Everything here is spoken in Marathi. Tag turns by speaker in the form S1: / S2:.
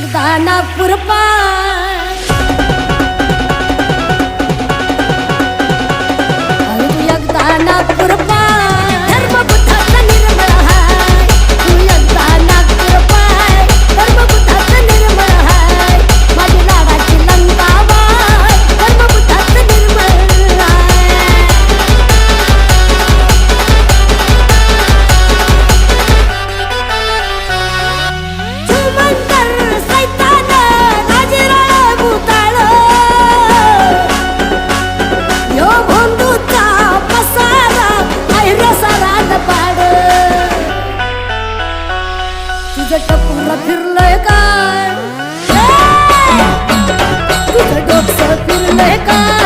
S1: एकदा नागपूर पाय तू एकदा नागपूर पाय धर्मबुद्धाचा निर्मळ हाय तू एकदा नागपूर पाय धर्मबुद्धाचा निर्मळ हाय माझी लाडाची लंकाबाई धर्मबुद्धाचा निर्मळ हाय तुझं टपुरा फिरलंय काय तुझं डोकं फिरलंय काय